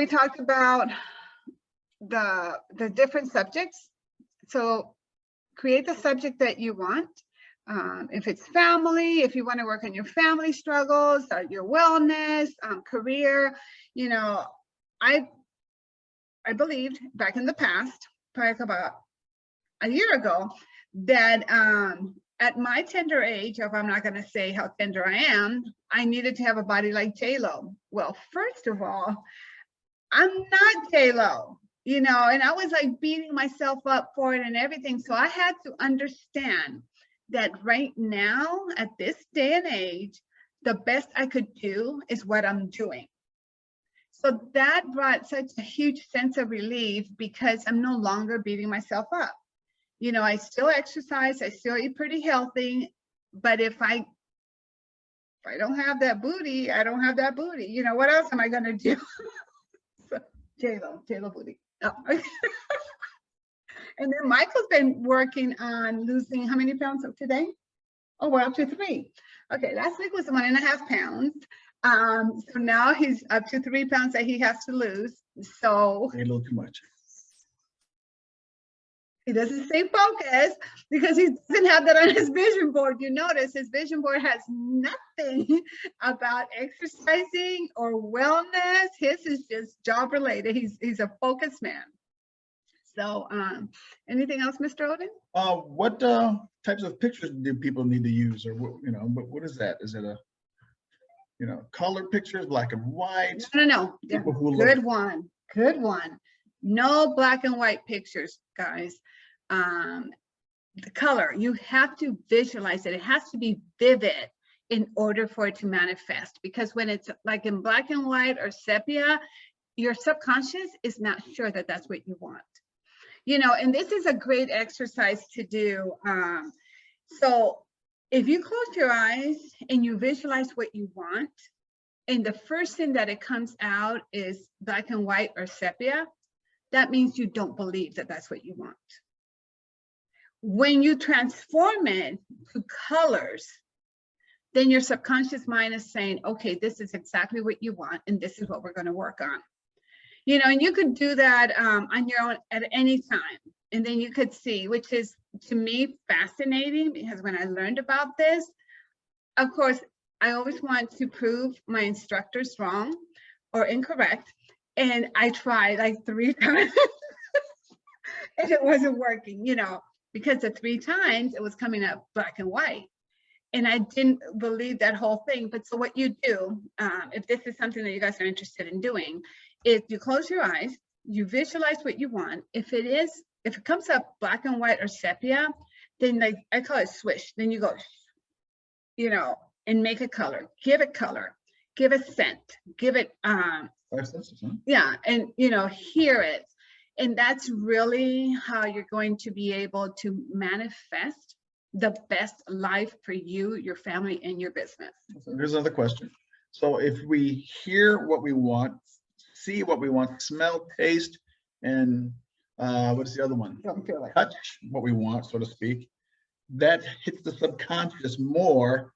we talked about the different subjects. So create the subject that you want. If it's family, if you want to work on your family struggles, your wellness, career, you know, I believed back in the past, probably about a year ago, that at my tender age, if I'm not going to say how tender I am, I needed to have a body like J-Lo. Well, first of all, I'm not J-Lo, you know, and I was like beating myself up for it and everything. So I had to understand that right now, at this day and age, the best I could do is what I'm doing. So that brought such a huge sense of relief because I'm no longer beating myself up. You know, I still exercise, I still eat pretty healthy, but if I don't have that booty, I don't have that booty. You know, what else am I going to do? J-Lo booty. Oh. And then Michael's been working on losing how many pounds of today? Oh, we're up to 3. Okay, last week was 1.5 pounds. So now he's up to 3 pounds that he has to lose. So a little too much. He doesn't stay focused because he doesn't have that on his vision board. You notice his vision board has nothing about exercising or wellness. His is just job related. He's a focused man. So anything else, Mr. Odin? What types of pictures do people need to use, or what, you know, what is that? Is it a, you know, color pictures, black and white? No. Good one. No black and white pictures, guys. The color, you have to visualize it. It has to be vivid in order for it to manifest, because when it's like in black and white or sepia, your subconscious is not sure that that's what you want. You know, and this is a great exercise to do. So if you close your eyes and you visualize what you want, and the first thing that it comes out is black and white or sepia, that means you don't believe that that's what you want. When you transform it to colors, then your subconscious mind is saying, okay, this is exactly what you want, and this is what we're going to work on. You know, and you could do that on your own at any time. And then you could see, which is to me fascinating, because when I learned about this, of course, I always want to prove my instructors wrong or incorrect. And I tried like 3 times and it wasn't working, you know, because the 3 times it was coming up black and white. And I didn't believe that whole thing. But so what you do, if this is something that you guys are interested in doing, is you close your eyes, you visualize what you want. If it comes up black and white or sepia, then like I call it swish. Then you go, you know, and make a color, give it color, give it scent, give it 5 senses, huh? Yeah, and you know, hear it. And that's really how you're going to be able to manifest the best life for you, your family, and your business. So here's another question. So if we hear what we want, see what we want, smell, taste, and what is the other one? Don't feel like Touch what we want, so to speak, that hits the subconscious more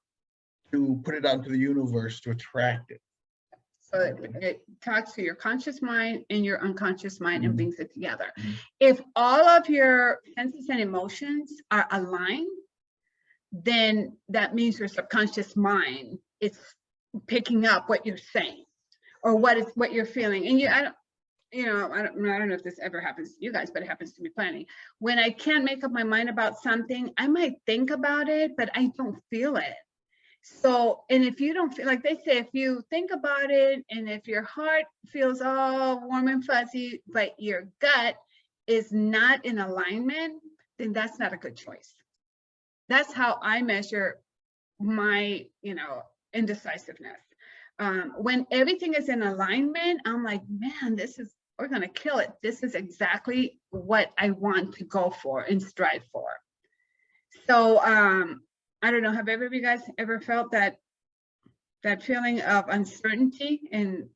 to put it out into the universe to attract it. So it talks to your conscious mind and your unconscious mind and brings it together. Mm-hmm. If all of your senses and emotions are aligned, then that means your subconscious mind is picking up what you're saying or what you're feeling. And I don't know if this ever happens to you guys, but it happens to me plenty. When I can't make up my mind about something, I might think about it, but I don't feel it. So, and if you don't feel, like they say, if you think about it and if your heart feels all warm and fuzzy, but your gut is not in alignment, then that's not a good choice. That's how I measure my, you know, indecisiveness. When everything is in alignment, I'm like, man, we're going to kill it. This is exactly what I want to go for and strive for. So, I don't know, have any of you guys ever felt that feeling of uncertainty and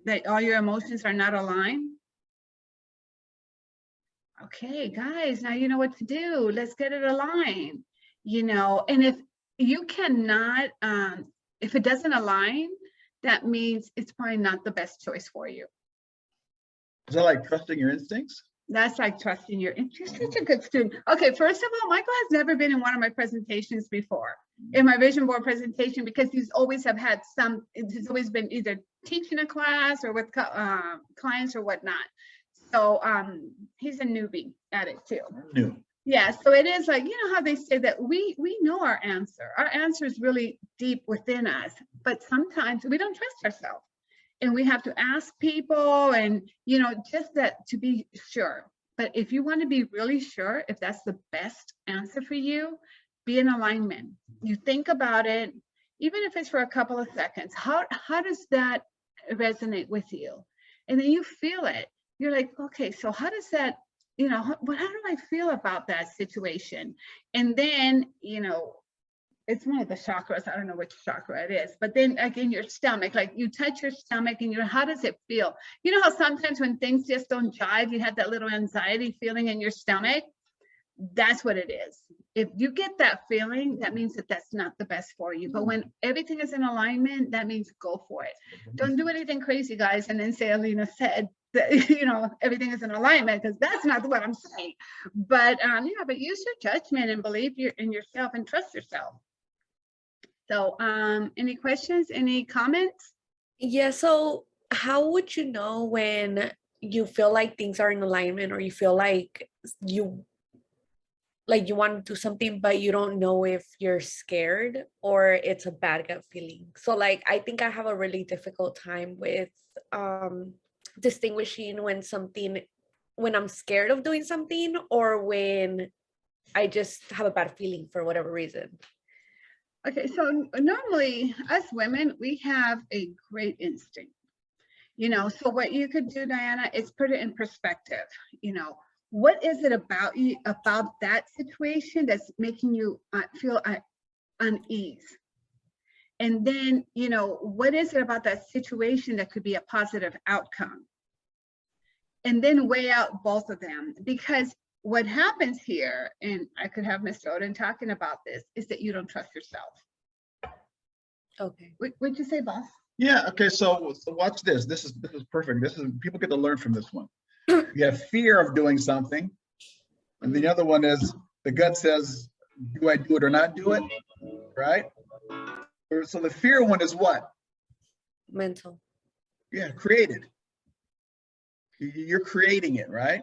that all your emotions are not aligned? Okay, guys, now you know what to do. Let's get it aligned, you know. And if you cannot, if it doesn't align, that means it's probably not the best choice for you. Is that like trusting your instincts? That's like trusting your, you're such a good student. Okay, first of all, Michael has never been in one of my presentations before, in my vision board presentation, because he's always have had some, he's always been either teaching a class or with clients or whatnot. So he's a newbie at it too. New. Yeah, so it is like, you know how they say that we know our answer. Our answer is really deep within us, but sometimes we don't trust ourselves. And we have to ask people and, you know, just that to be sure. But if you want to be really sure if that's the best answer for you, be in alignment. You think about it, even if it's for a couple of seconds. How does that resonate with you? And then you feel it. You're like, okay, so how does that, you know, how do I feel about that situation? And then, you know, it's one of the chakras. I don't know which chakra it is, but then again, your stomach, like you touch your stomach and how does it feel? You know how sometimes when things just don't jive, you have that little anxiety feeling in your stomach? That's what it is. If you get that feeling, that means that that's not the best for you. But when everything is in alignment, that means go for it. Don't do anything crazy, guys. And then say, Alina said that, you know, everything is in alignment, because that's not what I'm saying. But yeah, but use your judgment and believe in yourself and trust yourself. So any questions, any comments? Yeah, so how would you know when you feel like things are in alignment, or you feel like you want to do something, but you don't know if you're scared or it's a bad gut feeling? So like, I think I have a really difficult time with distinguishing when I'm scared of doing something, or when I just have a bad feeling for whatever reason. Okay, so normally us women, we have a great instinct, you know, so what you could do, Diana, is put it in perspective. You know, what is it about you, about that situation that's making you feel unease? And then, you know, what is it about that situation that could be a positive outcome? And then weigh out both of them, because what happens here, and I could have Mr. Odin talking about this, is that you don't trust yourself. Okay. What'd you say, boss? Yeah, okay, so watch this. This is perfect. People get to learn from this one. You have fear of doing something, and the other one is the gut says, do I do it or not do it? Right? So the fear one is what? Mental. Yeah, created. You're creating it, right?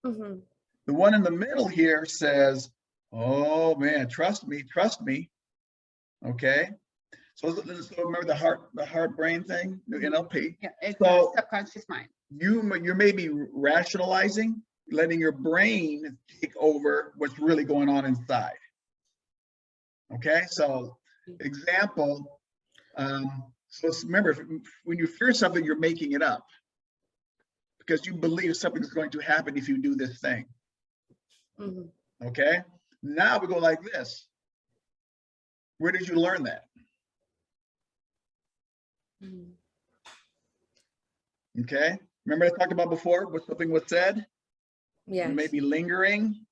Mm-hmm. The one in the middle here says, oh man, trust me. Okay. So remember the heart brain thing, the NLP. Yeah, it's So subconscious mind. you may be rationalizing, letting your brain take over what's really going on inside. Okay, so example, so remember, when you fear something, you're making it up because you believe something's going to happen if you do this thing. Mm-hmm. Okay, now we go like this. Where did you learn that? Mm-hmm. Okay, remember I talked about before what something was said? Yes. Maybe lingering.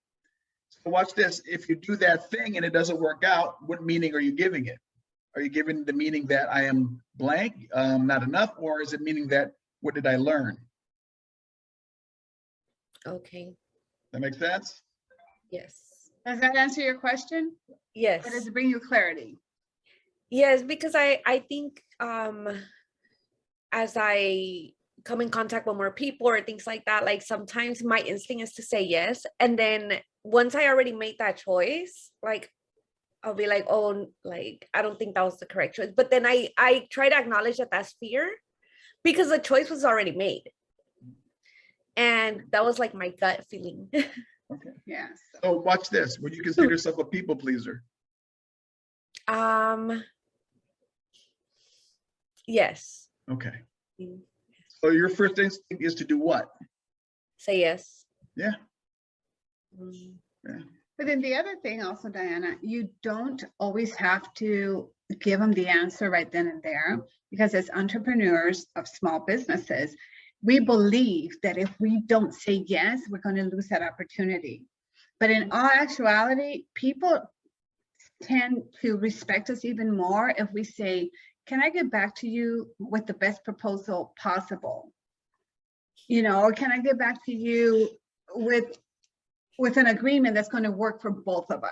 So watch this. If you do that thing and it doesn't work out, what meaning are you giving it? Are you giving the meaning that I am blank, not enough, or is it meaning that what did I learn? Okay. That makes sense? Yes. Does that answer your question? Yes. Or does it bring you clarity? Yes, because I think as I come in contact with more people or things like that, like sometimes my instinct is to say yes, and then once I already made that choice, like I'll be like, oh, like I don't think that was the correct choice. But then I try to acknowledge that that's fear, because the choice was already made, and that was like my gut feeling. Okay. Yes. So watch this. Would you consider yourself a people pleaser? Yes. Okay. So your first instinct is to do what? Say yes. Yeah. Yeah. But then the other thing also, Diana, you don't always have to give them the answer right then and there, because as entrepreneurs of small businesses, we believe that if we don't say yes, we're going to lose that opportunity. But in all actuality, people tend to respect us even more if we say, can I get back to you with the best proposal possible? or can I get back to you with an agreement that's going to work for both of us?